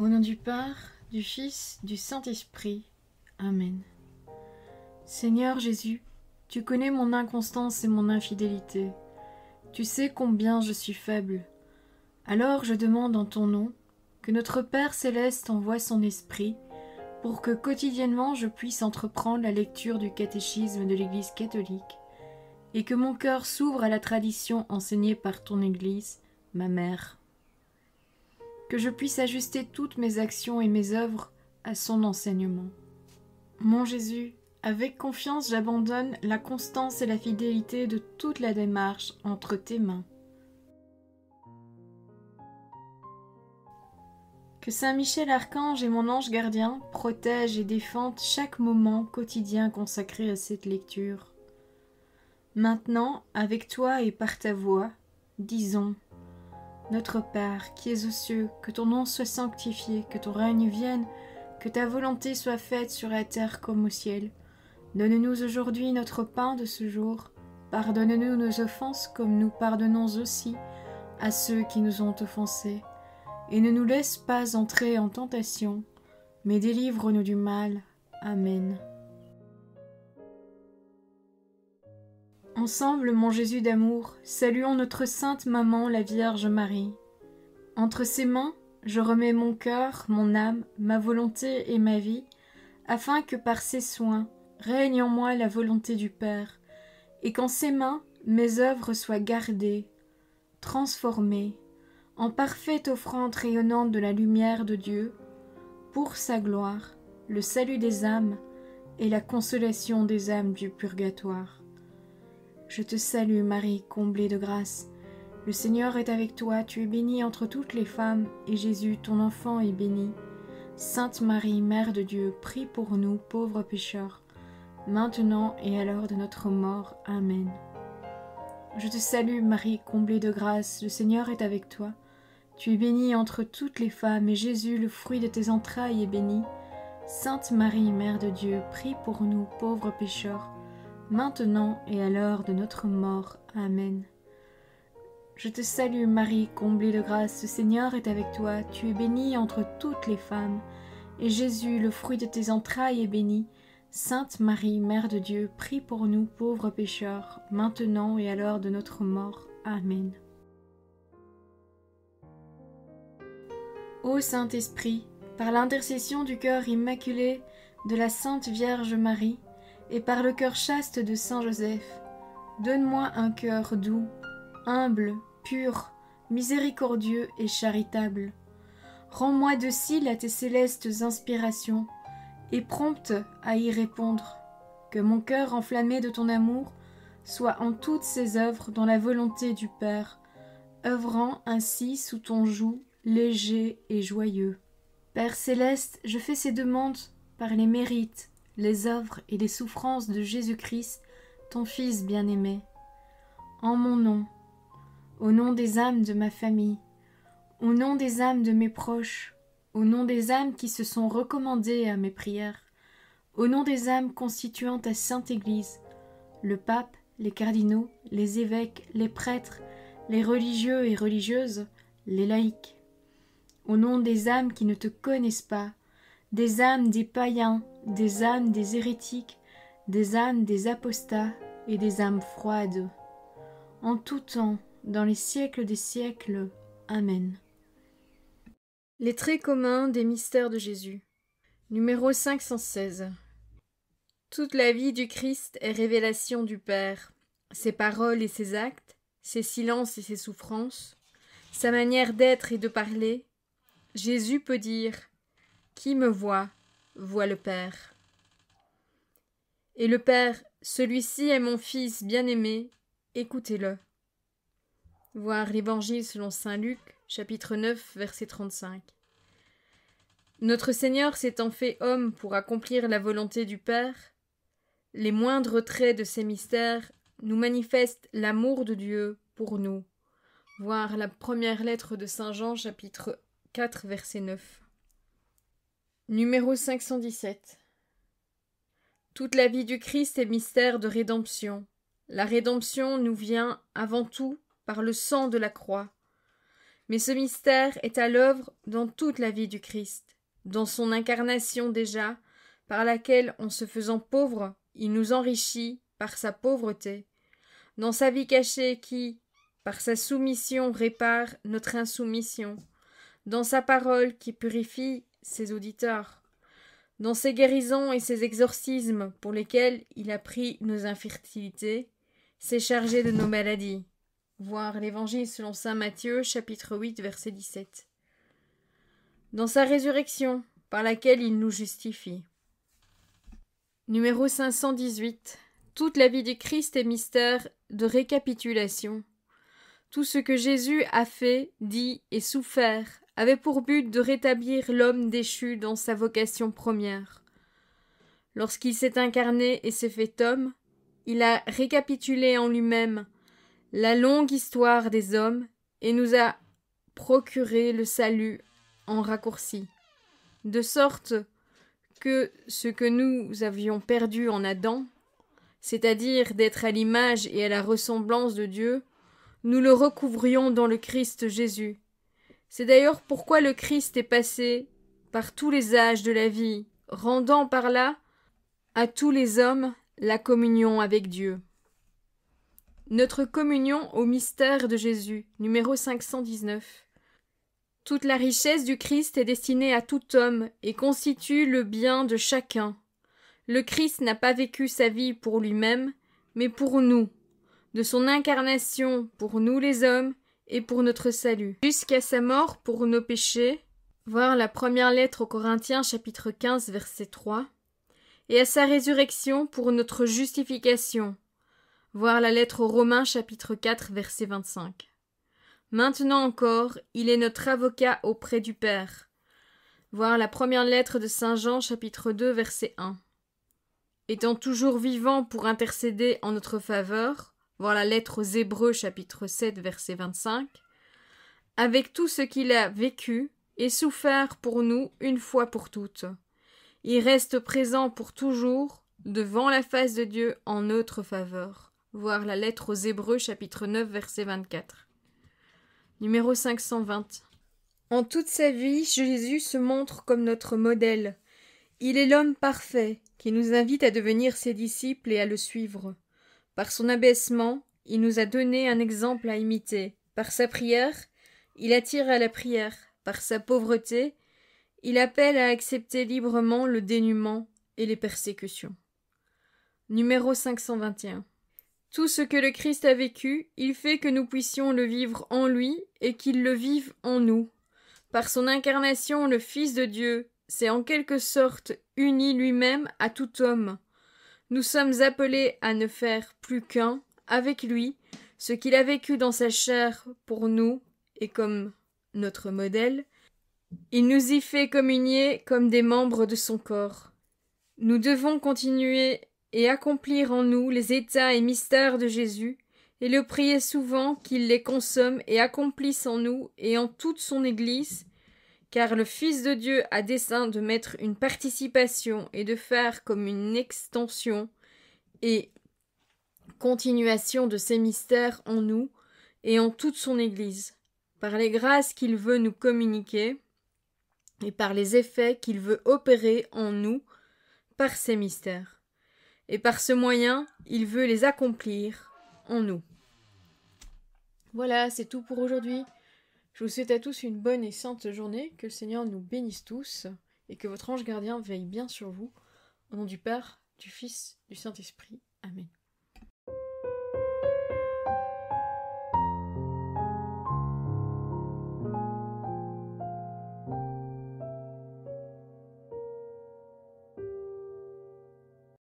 Au nom du Père, du Fils, du Saint-Esprit. Amen. Seigneur Jésus, tu connais mon inconstance et mon infidélité. Tu sais combien je suis faible. Alors je demande en ton nom que notre Père céleste envoie son Esprit pour que quotidiennement je puisse entreprendre la lecture du catéchisme de l'Église catholique et que mon cœur s'ouvre à la tradition enseignée par ton Église, ma mère. Que je puisse ajuster toutes mes actions et mes œuvres à son enseignement. Mon Jésus, avec confiance j'abandonne la constance et la fidélité de toute la démarche entre tes mains. Que Saint Michel Archange et mon ange gardien protègent et défendent chaque moment quotidien consacré à cette lecture. Maintenant, avec toi et par ta voix, disons: Notre Père, qui es aux cieux, que ton nom soit sanctifié, que ton règne vienne, que ta volonté soit faite sur la terre comme au ciel. Donne-nous aujourd'hui notre pain de ce jour. Pardonne-nous nos offenses comme nous pardonnons aussi à ceux qui nous ont offensés. Et ne nous laisse pas entrer en tentation, mais délivre-nous du mal. Amen. Ensemble, mon Jésus d'amour, saluons notre sainte maman, la Vierge Marie. Entre ses mains, je remets mon cœur, mon âme, ma volonté et ma vie, afin que par ses soins règne en moi la volonté du Père, et qu'en ses mains mes œuvres soient gardées, transformées, en parfaite offrande rayonnante de la lumière de Dieu, pour sa gloire, le salut des âmes et la consolation des âmes du purgatoire. Je te salue Marie, comblée de grâce. Le Seigneur est avec toi, tu es bénie entre toutes les femmes, et Jésus, ton enfant, est béni. Sainte Marie, Mère de Dieu, prie pour nous, pauvres pécheurs, maintenant et à l'heure de notre mort. Amen. Je te salue Marie, comblée de grâce, le Seigneur est avec toi. Tu es bénie entre toutes les femmes, et Jésus, le fruit de tes entrailles, est béni. Sainte Marie, Mère de Dieu, prie pour nous, pauvres pécheurs, maintenant et à l'heure de notre mort. Amen. Je te salue Marie, comblée de grâce, le Seigneur est avec toi, tu es bénie entre toutes les femmes, et Jésus, le fruit de tes entrailles, est béni. Sainte Marie, Mère de Dieu, prie pour nous pauvres pécheurs, maintenant et à l'heure de notre mort. Amen. Ô Saint-Esprit, par l'intercession du cœur immaculé de la Sainte Vierge Marie, et par le cœur chaste de Saint Joseph, donne-moi un cœur doux, humble, pur, miséricordieux et charitable. Rends-moi docile à tes célestes inspirations, et prompte à y répondre. Que mon cœur enflammé de ton amour soit en toutes ses œuvres dans la volonté du Père, œuvrant ainsi sous ton joug léger et joyeux. Père céleste, je fais ces demandes par les mérites, les œuvres et les souffrances de Jésus-Christ, ton Fils bien-aimé. En mon nom, au nom des âmes de ma famille, au nom des âmes de mes proches, au nom des âmes qui se sont recommandées à mes prières, au nom des âmes constituant ta Sainte Église, le pape, les cardinaux, les évêques, les prêtres, les religieux et religieuses, les laïcs, au nom des âmes qui ne te connaissent pas, des âmes des païens, des âmes des hérétiques, des âmes des apostats et des âmes froides. En tout temps, dans les siècles des siècles. Amen. Les traits communs des mystères de Jésus. Numéro 516. Toute la vie du Christ est révélation du Père. Ses paroles et ses actes, ses silences et ses souffrances, sa manière d'être et de parler. Jésus peut dire: Qui me voit, voit le Père. Et le Père, celui-ci est mon Fils bien-aimé, écoutez-le. Voir l'Évangile selon saint Luc, chapitre 9, verset 35. Notre Seigneur s'étant fait homme pour accomplir la volonté du Père, les moindres traits de ces mystères nous manifestent l'amour de Dieu pour nous. Voir la première lettre de saint Jean, chapitre 4, verset 9. Numéro 517. Toute la vie du Christ est mystère de rédemption. La rédemption nous vient avant tout par le sang de la croix. Mais ce mystère est à l'œuvre dans toute la vie du Christ, dans son incarnation déjà, par laquelle, en se faisant pauvre, il nous enrichit par sa pauvreté, dans sa vie cachée qui, par sa soumission, répare notre insoumission, dans sa parole qui purifie ses auditeurs, dans ses guérisons et ses exorcismes pour lesquels il a pris nos infertilités, s'est chargé de nos maladies. Voir l'Évangile selon saint Matthieu, chapitre 8, verset 17. Dans sa résurrection, par laquelle il nous justifie. Numéro 518. Toute la vie du Christ est mystère de récapitulation. Tout ce que Jésus a fait, dit et souffert avait pour but de rétablir l'homme déchu dans sa vocation première. Lorsqu'il s'est incarné et s'est fait homme, il a récapitulé en lui-même la longue histoire des hommes et nous a procuré le salut en raccourci, de sorte que ce que nous avions perdu en Adam, c'est-à-dire d'être à l'image et à la ressemblance de Dieu, nous le recouvrions dans le Christ Jésus. C'est d'ailleurs pourquoi le Christ est passé par tous les âges de la vie, rendant par là à tous les hommes la communion avec Dieu. Notre communion au mystère de Jésus, numéro 519. Toute la richesse du Christ est destinée à tout homme et constitue le bien de chacun. Le Christ n'a pas vécu sa vie pour lui-même, mais pour nous, de son incarnation pour nous les hommes et pour notre salut, jusqu'à sa mort pour nos péchés, voir la première lettre aux Corinthiens chapitre 15 verset 3, et à sa résurrection pour notre justification, voir la lettre aux Romains chapitre 4 verset 25. Maintenant encore, il est notre avocat auprès du Père. Voir la première lettre de saint Jean chapitre 2 verset 1. Étant toujours vivant pour intercéder en notre faveur, voir la lettre aux Hébreux chapitre 7 verset 25. Avec tout ce qu'il a vécu et souffert pour nous une fois pour toutes. Il reste présent pour toujours devant la face de Dieu en notre faveur. Voir la lettre aux Hébreux chapitre 9 verset 24. Numéro 520. En toute sa vie, Jésus se montre comme notre modèle. Il est l'homme parfait qui nous invite à devenir ses disciples et à le suivre. Par son abaissement, il nous a donné un exemple à imiter. Par sa prière, il attire à la prière. Par sa pauvreté, il appelle à accepter librement le dénuement et les persécutions. Numéro 521. Tout ce que le Christ a vécu, il fait que nous puissions le vivre en lui et qu'il le vive en nous. Par son incarnation, le Fils de Dieu s'est en quelque sorte uni lui-même à tout homme. Nous sommes appelés à ne faire plus qu'un, avec lui, ce qu'il a vécu dans sa chair pour nous et comme notre modèle. Il nous y fait communier comme des membres de son corps. Nous devons continuer et accomplir en nous les états et mystères de Jésus, et le prier souvent qu'il les consomme et accomplisse en nous et en toute son Église, car le Fils de Dieu a dessein de mettre une participation et de faire comme une extension et continuation de ces mystères en nous et en toute son Église, par les grâces qu'il veut nous communiquer et par les effets qu'il veut opérer en nous par ces mystères. Et par ce moyen, il veut les accomplir en nous. Voilà, c'est tout pour aujourd'hui. Je vous souhaite à tous une bonne et sainte journée, que le Seigneur nous bénisse tous, et que votre ange gardien veille bien sur vous. Au nom du Père, du Fils, du Saint-Esprit. Amen.